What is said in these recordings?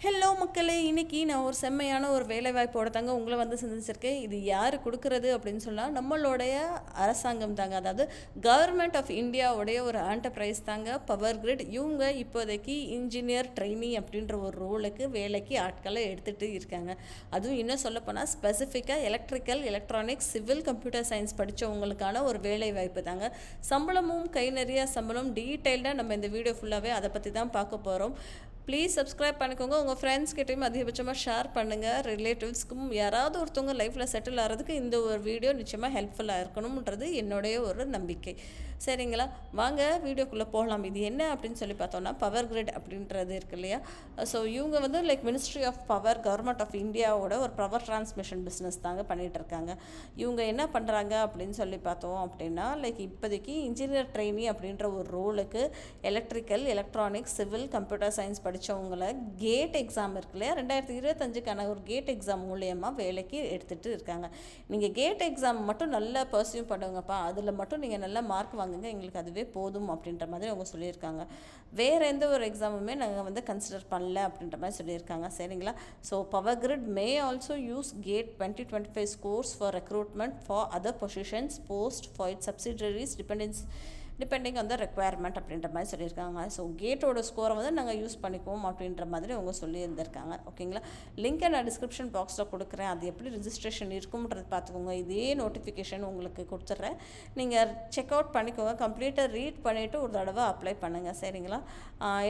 Hello மக்களே, இன்னைக்கு நான் ஒரு செம்மையான ஒரு வேலைவாய்ப்போட தாங்க உங்களை வந்து சந்திச்சிருக்கேன். இது யார் கொடுக்குறது அப்படின்னு சொன்னால் நம்மளுடைய அரசாங்கம் தாங்க. அதாவது கவர்மெண்ட் ஆஃப் இந்தியாவுடைய ஒரு என்டர்பிரைஸ் தாங்க பவர் கிரிட். இவங்க இப்போதைக்கு இன்ஜினியர் ட்ரெயினி அப்படின்ற ஒரு ரோலுக்கு வேலைக்கு ஆட்களை எடுத்துகிட்டு இருக்காங்க. அதுவும் இன்னும் சொல்லப்போனால் ஸ்பெசிஃபிக்காக electrical, electronics, civil, computer science படித்தவங்களுக்கான ஒரு வேலை வாய்ப்பு தாங்க. சம்பளமும் கை நிறைய சம்பளம். டீட்டெயில்டாக நம்ம இந்த வீடியோ ஃபுல்லாகவே அதை பற்றி தான் பார்க்க போகிறோம். ப்ளீஸ் சப்ஸ்கிரைப் பண்ணிக்கோங்க. உங்கள் ஃப்ரெண்ட்ஸ்கிட்டையும் அதிகபட்சமாக ஷேர் பண்ணுங்கள். ரிலேட்டிவ்ஸ்க்கும் யாராவது ஒருத்தவங்க லைஃப்பில் செட்டில் ஆகிறதுக்கு இந்த ஒரு வீடியோ நிச்சயமாக ஹெல்ப்ஃபுல்லாக இருக்கணும்ன்றது என்னுடைய ஒரு நம்பிக்கை. சரிங்களா, வாங்க வீடியோக்குள்ளே போகலாம். இது என்ன அப்படின்னு சொல்லி பார்த்தோன்னா, பவர் கிரிட் அப்படின்றது இருக்கு இல்லையா. ஸோ இவங்க வந்து ministry of power, government of இந்தியாவோட ஒரு பவர் டிரான்ஸ்மிஷன் பிஸ்னஸ் தாங்க பண்ணிகிட்டு இருக்காங்க. இவங்க என்ன பண்ணுறாங்க அப்படின்னு சொல்லி பார்த்தோம் அப்படின்னா, இப்போதைக்கு இன்ஜினியர் ட்ரெயினி அப்படின்ற ஒரு ரோலுக்கு electrical, electronics, civil, computer science படித்தவங்கள கேட் எக்ஸாம் இருக்கு இல்லையா, 2025க்கான ஒரு கேட் எக்ஸாம் மூலியமாக வேலைக்கு எடுத்துகிட்டு இருக்காங்க. நீங்கள் கேட் எக்ஸாம் மட்டும் நல்லா பர்சியூ பண்ணுங்கப்பா, அதில் மட்டும் நீங்கள் நல்ல மார்க் வாங்குங்க, எங்களுக்கு அதுவே போதும் அப்படின்ற மாதிரி அவங்க சொல்லியிருக்காங்க. வேறு எந்த ஒரு எக்ஸாமுமே நாங்கள் வந்து கன்சிடர் பண்ணல அப்படின்ற மாதிரி சொல்லியிருக்காங்க. சரிங்களா. So power grid may also use GATE 2025 scores for recruitment for other positions post for it subsidiaries depending on the requirement அப்படின்ற மாதிரி சொல்லியிருக்காங்க. ஸோ கேட்டோட ஸ்கோரை வந்து நாங்கள் யூஸ் பண்ணிக்குவோம் அப்படின்ற மாதிரி அவங்க சொல்லியிருந்திருக்காங்க. ஓகேங்களா. லிங்க்கை நான் டிஸ்கிரிப்ஷன் பாக்ஸில் கொடுக்குறேன். அது எப்படி ரிஜிஸ்ட்ரேஷன் இருக்கும்ன்றது பார்த்துக்கோங்க. இதே நோட்டிஃபிகேஷன் உங்களுக்கு கொடுத்துட்றேன். நீங்கள் செக் அவுட் பண்ணிக்கோங்க. கம்ப்ளீட்டாக ரீட் பண்ணிவிட்டு ஒரு தடவை அப்ளை பண்ணுங்கள். சரிங்களா.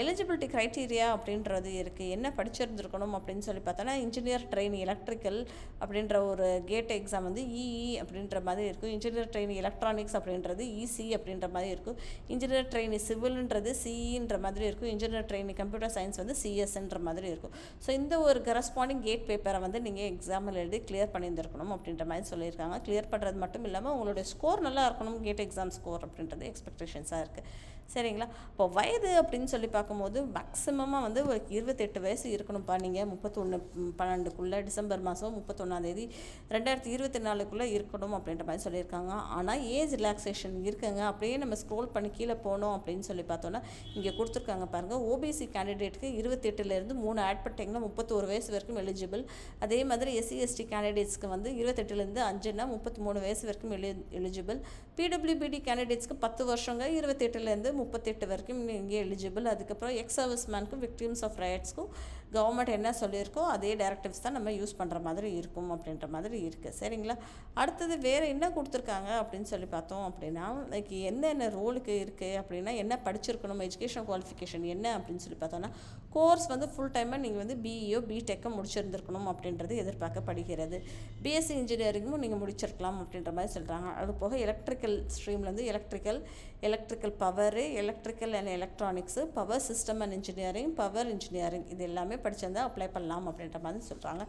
எலிஜிபிலிட்டி க்ரைட்டீரியா அப்படின்றது இருக்குது. என்ன படிச்சிருந்துருக்கணும் அப்படின்னு சொல்லி பார்த்தோன்னா, இன்ஜினியர் ட்ரெயின் எலக்ட்ரிக்கல் அப்படின்ற ஒரு கேட் எக்ஸாம் வந்து இஇ அப்படின்ற மாதிரி இருக்கும். இன்ஜினியர் ட்ரெயின் எலக்ட்ரானிக்ஸ் அப்படின்றது இசி அப்படின்ற மாதிரி இருக்கும். இன்ஜினியர் ட்ரெயினி சிவில்ன்றது சிஇன்ற மாதிரி இருக்கும். இன்ஜினியர் ட்ரெயினி கம்ப்யூட்டர் சயின்ஸ் வந்து சிஎஸ்ன்ற மாதிரி இருக்கும். ஸோ இந்த ஒரு கரஸ்பாண்டிங் கேட் பேப்பரை வந்து நீங்கள் எக்ஸாமில் எழுதி கிளியர் பண்ணியிருந்திருக்கணும் அப்படின்ற மாதிரி சொல்லியிருக்காங்க. கிளியர் பண்ணுறது மட்டும் இல்லாமல் உங்களுடைய ஸ்கோர் நல்லா இருக்கணும். கேட் எக்ஸாம் ஸ்கோர் அப்படின்றது எக்ஸ்பெக்டேஷன்ஸாக இருக்குது. சரிங்களா. இப்போ வயது அப்படின்னு சொல்லி பார்க்கும்போது மேக்ஸிமமாக வந்து ஒரு 28 வயசு இருக்கணும்ப்பா. நீங்கள் 31/12 டிசம்பர் மாதம் 31 2024 இருக்கணும் அப்படின்ற மாதிரி சொல்லியிருக்காங்க. ஆனால் ஏஜ் ரிலாக்ஸேஷன் இருக்குங்க. அப்படியே நம்ம ஸ்க்ரோல் பண்ணி கீழே போனோம் அப்படின்னு சொல்லி பார்த்தோன்னா, இங்கே கொடுத்துருக்காங்க பாருங்கள். ஓபிசி கேண்டிடேட்டுக்கு 28லேருந்து 3 ஆட் பண்ணிட்டீங்கன்னா 31 வயசு வரைக்கும் எலிஜிபிள். அதே மாதிரி எஸ்சி எஸ்டி கேண்டிடேட்ஸ்க்கு வந்து 28லேருந்து 5னா 33 வயசு வரைக்கும் எலிஜிபிள். பிடபிள்யூபிடி கேண்டிடேட்ஸ்க்கு 10 வருஷங்க, 28லேருந்து 38 வரைக்கும் இங்கே எலிஜிபிள். அதுக்கப்புறம் எக்ஸ் சர்வீஸ் மேனுக்கும் விக்டிம்ஸ் ஆஃப் ரைட்ஸ்க்கும் கவர்மெண்ட் என்ன சொல்லியிருக்கோ அதே டைரக்டிவ்ஸ் தான் நம்ம யூஸ் பண்ணுற மாதிரி இருக்கும் அப்படின்ற மாதிரி இருக்குது. சரிங்களா. அடுத்தது வேறு என்ன கொடுத்துருக்காங்க அப்படின்னு சொல்லி பார்த்தோம் அப்படின்னா, என்னென்ன ரோலுக்கு இருக்குது அப்படின்னா, என்ன படிச்சிருக்கணும், எஜுகேஷன் குவாலிஃபிகேஷன் என்ன அப்படின்னு சொல்லி பார்த்தோன்னா, கோர்ஸ் வந்து ஃபுல் டைமாக நீங்கள் வந்து பிஇஓ பிடெக்கை முடிச்சிருந்துருக்கணும் அப்படின்றது எதிர்பார்க்கப்படுகிறது. பிஎஸ்சி இன்ஜினியரிங்கும் நீங்கள் முடிச்சிருக்கலாம் அப்படின்ற மாதிரி சொல்கிறாங்க. அது போக எலக்ட்ரிக்கல் ஸ்ட்ரீம்லேருந்து electrical power, electrical and electronics, power system and engineering, power engineering, இது எல்லாமே படிச்சிருந்தால் அப்ளை பண்ணலாம் அப்படின்ற மாதிரி சொல்கிறாங்க.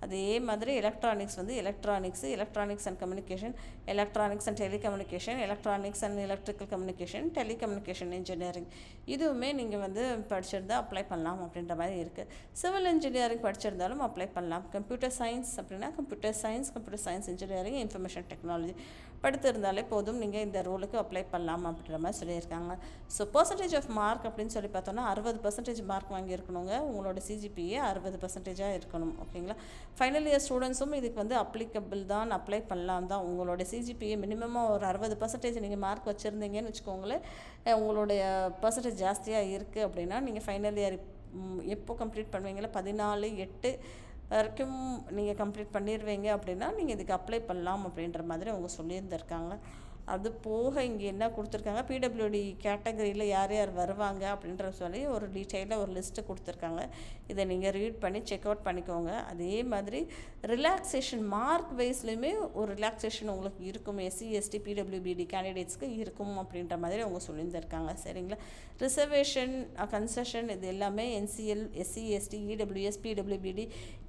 அதே மாதிரி electronics and communication, electronics and telecommunication, electronics and electrical communication, telecommunication engineering, இதுவுமே நீங்கள் வந்து படிச்சிருந்தால் அப்ளை பண்ணலாம் அப்படின்ற மாதிரி இருக்குது. சிவில் இன்ஜினியரிங் படிச்சிருந்தாலும் அப்ளை பண்ணலாம். கம்ப்யூட்டர் சயின்ஸ் அப்படின்னா computer science engineering, information technology படித்திருந்தாலே போதும், நீங்கள் இந்த ரோலுக்கு அப்ளை பண்ணலாம் அப்படின்ற மாதிரி சொல்லியிருக்காங்க. ஸோ பர்சன்டேஜ் ஆஃப் மார்க் அப்படின்னு சொல்லி பார்த்தோன்னா 60% மார்க் வாங்கியிருக்கணுங்க. உங்களோட சிஜிபிஏ 60% இருக்கணும். ஓகேங்களா. ஃபைனல் இயர் ஸ்டூடெண்ட்ஸும் இதுக்கு வந்து அப்ளிகபிள் தான், அப்ளை பண்ணலாம் தான். உங்களோட சிஜிபிஏ மினிமமாக ஒரு 60% நீங்கள் மார்க் வச்சுருந்தீங்கன்னு வச்சுக்கோங்களேன். உங்களுடைய பர்சன்டேஜ் ஜாஸ்தியாக இருக்குது அப்படின்னா நீங்கள் ஃபைனல் இயர் எப்போ கம்ப்ளீட் பண்ணுவீங்களா, 14/8 வரைக்கும் நீங்கள் கம்ப்ளீட் பண்ணிடுவீங்க அப்படின்னா நீங்கள் இதுக்கு அப்ளை பண்ணலாம் அப்படின்ற மாதிரி அவங்க சொல்லியிருந்திருக்காங்க. அது போக இங்கே என்ன கொடுத்துருக்காங்க, பிடபிள்யூடி கேட்டகரியில் யார் யார் வருவாங்க அப்படின்ற சொல்லி ஒரு டீட்டெயிலாக ஒரு லிஸ்ட்டு கொடுத்துருக்காங்க. இதை நீங்கள் ரீட் பண்ணி செக் அவுட் பண்ணிக்கோங்க. அதே மாதிரி ரிலாக்ஸேஷன் மார்க் வைஸ்லையுமே ஒரு ரிலாக்ஸேஷன் உங்களுக்கு இருக்கும். எஸ்சி எஸ்டி பிடபிள்யூபிடி கேண்டிடேட்ஸ்க்கு இருக்கும் அப்படின்ற மாதிரி அவங்க சொல்லியிருந்திருக்காங்க. சரிங்களா. ரிசர்வேஷன், கன்செஷன், இது எல்லாமே NCL, SC ST, EWS, PWBD,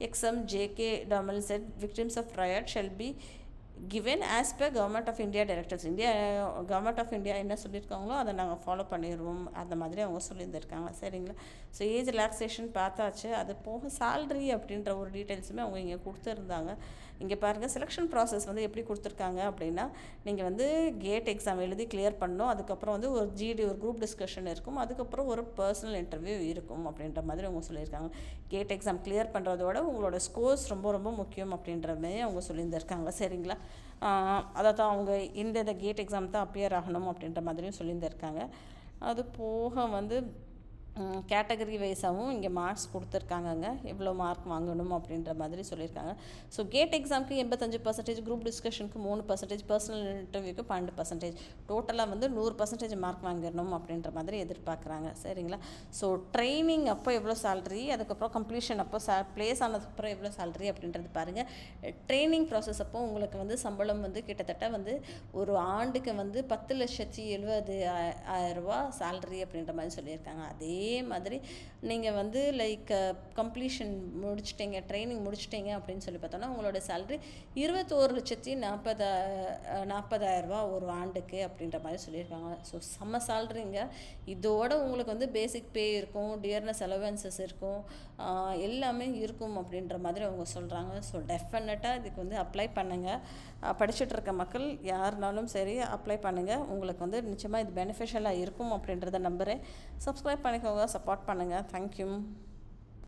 XM, JK, domiciled, victims of riot shall be given as per Government of India directives. Government of India என்ன சொல்லியிருக்காங்களோ அதை நாங்கள் ஃபாலோ பண்ணிடுவோம், அந்த மாதிரி அவங்க சொல்லியிருந்திருக்காங்க. சரிங்களா? ஸோ ஏஜ் ரிலாக்ஸேஷன் பார்த்தாச்சு. அது போக சேல்ரி அப்படின்ற ஒரு டீட்டெயில்ஸுமே அவங்க இங்கே கொடுத்துருந்தாங்க. இங்கே பாருங்கள், செலெக்ஷன் ப்ராசஸ் வந்து எப்படி கொடுத்துருக்காங்க அப்படின்னா, நீங்கள் வந்து கேட் எக்ஸாம் எழுதி கிளியர் பண்ணணும். அதுக்கப்புறம் வந்து ஒரு ஜிடி, ஒரு குரூப் டிஸ்கஷன் இருக்கும். அதுக்கப்புறம் ஒரு பர்சனல் இன்டர்வியூ இருக்கும் அப்படின்ற மாதிரி அவங்க சொல்லியிருக்காங்க. கேட் எக்ஸாம் கிளியர் பண்ணுறதோட உங்களோட ஸ்கோர்ஸ் ரொம்ப ரொம்ப முக்கியம் அப்படின்ற மாதிரி அவங்க சொல்லியிருந்திருக்காங்க. சரிங்களா? அதாவது அவங்க இந்த கேட் எக்ஸாம் தான் அப்பியர் ஆகணும் அப்படின்ற மாதிரியும் சொல்லியிருந்திருக்காங்க. அது போக வந்து கேட்டகரி வைஸாகவும் இங்கே மார்க்ஸ் கொடுத்துருக்காங்கங்க, எவ்வளோ மார்க் வாங்கணும் அப்படின்ற மாதிரி சொல்லியிருக்காங்க. ஸோ கேட் எக்ஸாமுக்கு 85%, குரூப் டிஸ்கஷனுக்கு 3%, பர்சனல் இன்டர்வியூக்கு 12%, டோட்டலாக வந்து 100% மார்க் வாங்கிடணும் அப்படின்ற மாதிரி எதிர்பார்க்குறாங்க. சரிங்களா? ஸோ ட்ரைனிங் அப்போ எவ்வளோ சேல்ரி, அதுக்கப்புறம் கம்ப்ளீஷன் அப்போ ப்ளேஸ் ஆனதுக்கப்புறம் எவ்வளோ சேல்ரி அப்படின்றது பாருங்கள். ட்ரைனிங் ப்ராசஸ் அப்போ உங்களுக்கு வந்து சம்பளம் வந்து கிட்டத்தட்ட வந்து ஒரு ஆண்டுக்கு வந்து 10,70,000 ரூபா சேல்ரி அப்படின்ற மாதிரி சொல்லியிருக்காங்க. அதே மாதிரி நீங்கள் வந்து லைக் கம்ப்ளீஷன் முடிச்சிட்டிங்க, ட்ரைனிங் முடிச்சிட்டிங்க அப்படின்னு சொல்லி பார்த்தோன்னா உங்களோட சேல்ரி 21,40,000 ரூபா ஒரு ஆண்டுக்கு அப்படின்ற மாதிரி சொல்லியிருக்காங்க. ஸோ செம்ம சேல்ரிங்க. இதோட உங்களுக்கு வந்து பேசிக் பே இருக்கும், டியர்னஸ் அலவன்சஸ் இருக்கும், எல்லாமே இருக்கும் அப்படின்ற மாதிரி அவங்க சொல்கிறாங்க. ஸோ டெஃபினட்டாக இதுக்கு வந்து அப்ளை பண்ணுங்கள். படிச்சுட்டு இருக்க மக்கள் யாருனாலும் சரி அப்ளை பண்ணுங்கள். உங்களுக்கு வந்து நிச்சயமாக இது பெனிஃபிஷியலாக இருக்கும் அப்படின்றத நம்புகிறேன். சப்ஸ்கிரைப் பண்ணிக்கோங்க, சப்போர்ட் பண்ணுங்கள். தேங்க்யூ.